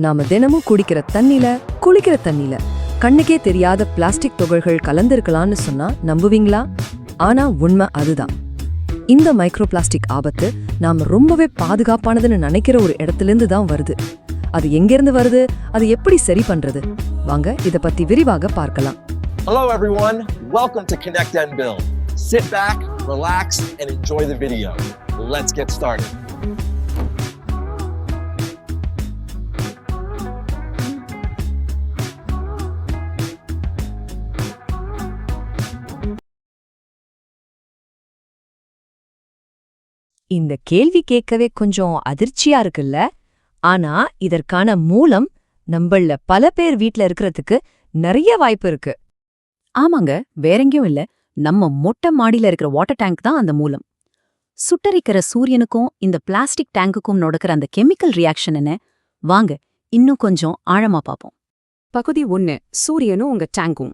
நாம தினமும் குடிக்கிற தண்ணில, குளிக்கிற தண்ணில கண்ணுக்கே தெரியாத பிளாஸ்டிக் துகள்கள் கலந்திருக்கலாம்னு சொன்னா நம்புவீங்களா? ஆனா உண்மை அதுதான். இந்த மைக்ரோ பிளாஸ்டிக் ஆபத்து நாம ரொம்பவே பாதுகாப்பானதுன்னு நினைக்கிற ஒரு இடத்திலிருந்து தான் வருது. அது எங்கிருந்து வருது, அது எப்படி சரி பண்றது? வாங்க இத பத்தி விரிவாக பார்க்கலாம். Hello everyone, welcome to Connect and Build. Sit back, relax and enjoy the video. Let's get started. இந்த கேள்வி கேட்கவே கொஞ்சம் அதிர்ச்சியா இருக்குல்ல? ஆனா இதற்கான மூலம் நம்மள பல பேர் வீட்ல இருக்கிறதுக்கு நிறைய வாய்ப்பு இருக்கு. ஆமாங்க, வேறெங்கயும் இல்ல, நம்ம மொட்டை மாடியில இருக்கிற வாட்டர் டேங்க் தான் அந்த மூலம். சுட்டரிக்கிற சூரியனுக்கும் இந்த பிளாஸ்டிக் டேங்குக்கும் நடக்கிற அந்த கெமிக்கல் ரியாக்ஷன் என்ன? வாங்க இன்னும் கொஞ்சம் ஆழமா பாப்போம். பகுதி 1. சூரியனும் உங்க டேங்கும்.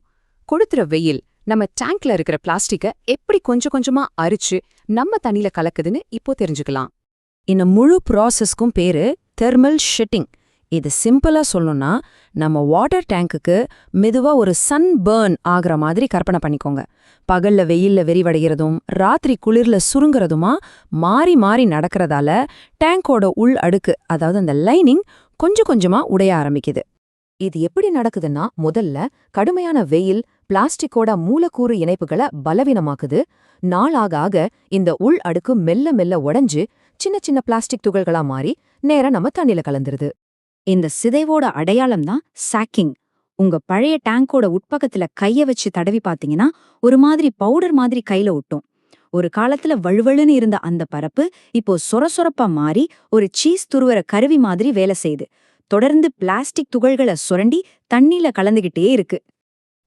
கொளுத்துற வெயில் நம்ம டேங்க்ல இருக்கிற பிளாஸ்டிக்க எப்படி கொஞ்சம் கொஞ்சமா அரிச்சு நம்ம தண்ணியில கலக்குதுன்னு இப்போ தெரிஞ்சுக்கலாம். இந்த முழு ப்ராசஸ்க்கும் பேரு தெர்மல் ஷிட்டிங். இது சிம்பிளா சொல்லணும்னா, நம்ம வாட்டர் டேங்குக்கு மெதுவா ஒரு சன் பர்ன் ஆகிற மாதிரி கற்பனை பண்ணிக்கோங்க. பகல்ல வெயில்ல வெறிவடைகிறதும் ராத்திரி குளிர்ல சுருங்குறதுமா மாறி மாறி நடக்கிறதால டேங்கோட உள் அடுக்கு, அதாவது அந்த லைனிங் கொஞ்சம் கொஞ்சமா உடைய ஆரம்பிக்குது. இது எப்படி நடக்குதுன்னா, முதல்ல கடுமையான வெயில் பிளாஸ்டிக்கோட மூலக்கூறு இணைப்புகளை பலவீனமாக்குது. நாளாக ஆக இந்த உள் அடுக்கு மெல்ல மெல்ல உடைஞ்சு சின்ன சின்ன பிளாஸ்டிக் துகள்களா மாறி நேரா நம்ம தண்ணில கலந்துருது. இந்த சிதைவோட அடையாளம் தான் சாக்கிங். உங்க பழைய டேங்கோட உட்பக்கத்துல கைய வச்சு தடவி பாத்தீங்கன்னா ஒரு மாதிரி பவுடர் மாதிரி கையில ஒட்டும். ஒரு காலத்துல வழுவழுன்னு இருந்த அந்த பரப்பு இப்போ சொரசொரப்பா மாறி ஒரு சீஸ் துருவற கருவி மாதிரி வேலை செய்யுது. தொடர்ந்து பிளாஸ்டிக் துகள்களை சுரண்டி தண்ணில கலந்துகிட்டே இருக்கு.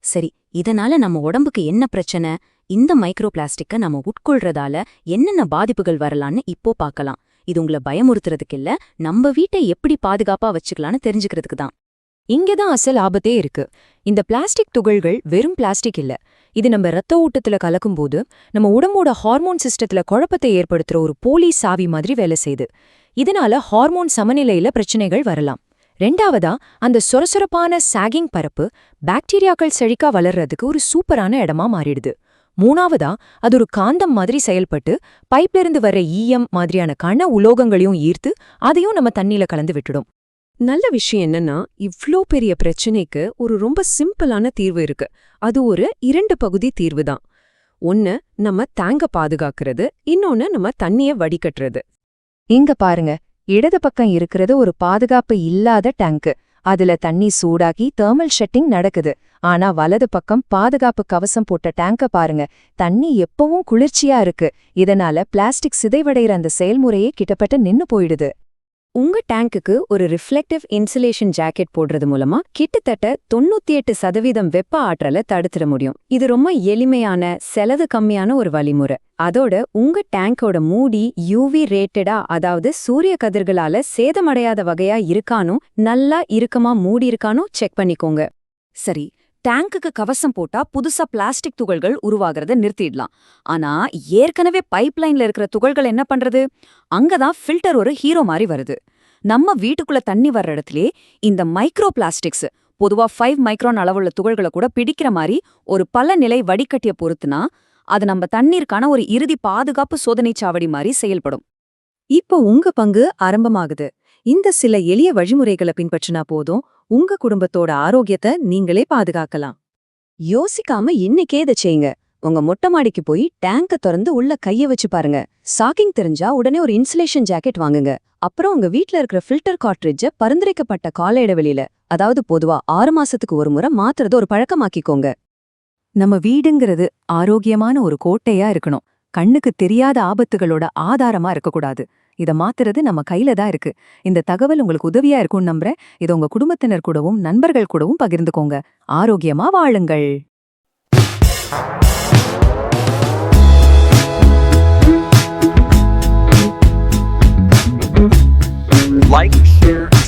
சரி, இதனால நம்ம உடம்புக்கு என்ன பிரச்சனை? இந்த மைக்ரோ பிளாஸ்டிக்க நம்ம உட்கொள்றதால என்னென்ன பாதிப்புகள் வரலான்னு இப்போ பார்க்கலாம். இது உங்களை பயமுறுத்துறதுக்கு இல்ல, நம்ம வீட்டை எப்படி பாதுகாப்பா வச்சுக்கலான்னு தெரிஞ்சுக்கிறதுக்கு தான். இங்கதான் அசல் ஆபத்தே இருக்கு. இந்த பிளாஸ்டிக் துகள்கள் வெறும் பிளாஸ்டிக் இல்ல, இது நம்ம ரத்த ஓட்டத்துல கலக்கும்போது நம்ம உடம்போட ஹார்மோன் சிஸ்டத்துல குழப்பத்தை ஏற்படுத்துற ஒரு போலி சாவி மாதிரி வேலை செய்யுது. இதனால ஹார்மோன் சமநிலையில பிரச்சனைகள் வரலாம். ரெண்டாவதா, அந்த சொரசொரப்பான சாகிங் பரப்பு பாக்டீரியாக்கள் செழிக்கா வளர்றதுக்கு ஒரு சூப்பரான இடமா மாறிடுது. மூணாவதா, அது ஒரு காந்தம் மாதிரி செயல்பட்டு பைப்ல இருந்து வர்ற ஈயம் மாதிரியான கன உலோகங்களையும் ஈர்த்து அதையும் நம்ம தண்ணியில கலந்து விட்டுடும். நல்ல விஷயம் என்னன்னா, இவ்ளோ பெரிய பிரச்சனைக்கு ஒரு ரொம்ப சிம்பிளான தீர்வு இருக்கு. அது ஒரு 2 பகுதி தீர்வு தான். ஒன்னு நம்ம டேங்க பாதுகாக்கிறது, இன்னொன்னு நம்ம தண்ணிய வடிகட்டுறது. இங்க பாருங்க, இடது பக்கம் இருக்கிறது ஒரு பாதுகாப்பு இல்லாத டேங்க். அதுல தண்ணி சூடாகி தெர்மல் ஷட்டிங் நடக்குது. ஆனா வலது பக்கம் பாதுகாப்பு கவசம் போட்ட டேங்க பாருங்க, தண்ணி எப்பவும் குளிர்ச்சியா இருக்கு. இதனால பிளாஸ்டிக் சிதைவடைகிற அந்த செயல்முறையே கிட்டத்தட்ட நின்னு போயிடுது. உங்க டேங்குக்கு ஒரு ரிஃப்ளெக்டிவ் இன்சுலேஷன் ஜாக்கெட் போடுறது மூலமா கிட்டத்தட்ட 98% வெப்ப ஆற்றலை தடுத்துட முடியும். இது ரொம்ப எளிமையான, செலவு கம்மியான ஒரு வழிமுறை. அதோட உங்க டேங்கோட மூடி யூவி ரேட்டடா, அதாவது சூரிய கதிர்களால சேதமடையாத வகையா இருக்கானோ, நல்லா இறுக்கமா மூடி இருக்கானோ செக் பண்ணிக்கோங்க. சரி, டேங்குக்கு கவசம் போட்டா புதுசா பிளாஸ்டிக் துகள்கள் உருவாகிறத நிறுத்திடலாம். ஆனா ஏற்கனவே பைப்லைன்ல இருக்கிற துகள்கள் என்ன பண்றது? அங்கதான் ஃபில்டர் ஒரு ஹீரோ மாதிரி வருது. நம்ம வீட்டுக்குள்ள தண்ணி வர்ற இடத்துலயே இந்த மைக்ரோ பிளாஸ்டிக்ஸ், பொதுவா 5 மைக்ரான் அளவுள்ள துகள்களை கூட பிடிக்கிற மாதிரி ஒரு பல நிலை வடிகட்டிய பொறுத்துனா அது நம்ம தண்ணீருக்கான ஒரு இறுதி பாதுகாப்பு சோதனை சாவடி மாதிரி செயல்படும். இப்போ உங்க பங்கு ஆரம்பமாகுது. இந்த சில எளிய வழிமுறைகளை பின்பற்றினா போதும், உங்க குடும்பத்தோட ஆரோக்கியத்தை நீங்களே பாதுகாக்கலாம். யோசிக்காம இன்னைக்கே இதை செய்யுங்க. உங்க மொட்டை மாடிக்கு போய் டேங்க திறந்து உள்ள கைய வச்சு பாருங்க. சாக்கிங் தெரிஞ்சா உடனே ஒரு இன்சுலேஷன் ஜாக்கெட் வாங்குங்க. அப்புறம் உங்க வீட்ல இருக்கிற ஃபில்டர் கார்ட்ரிட்ஜ பரிந்துரைக்கப்பட்ட கால இடைவெளியில, அதாவது பொதுவா 6 மாசத்துக்கு ஒரு முறை மாத்துறது ஒரு பழக்கமாக்கிக்கோங்க. நம்ம வீடுங்கிறது ஆரோக்கியமான ஒரு கோட்டையா இருக்கணும். கண்ணுக்கு தெரியாத ஆபத்துகளோட ஆதாரமா இருக்கக்கூடாது. இத மாத்துறது நம்ம கையில தான் இருக்கு. இந்த தகவல் உங்களுக்கு உதவியா இருக்கும்னு நம்புறேன். இதை உங்க குடும்பத்தினர் கூடவும் நண்பர்கள் கூடவும் பகிர்ந்துக்கோங்க. ஆரோக்கியமா வாழுங்கள். Like, share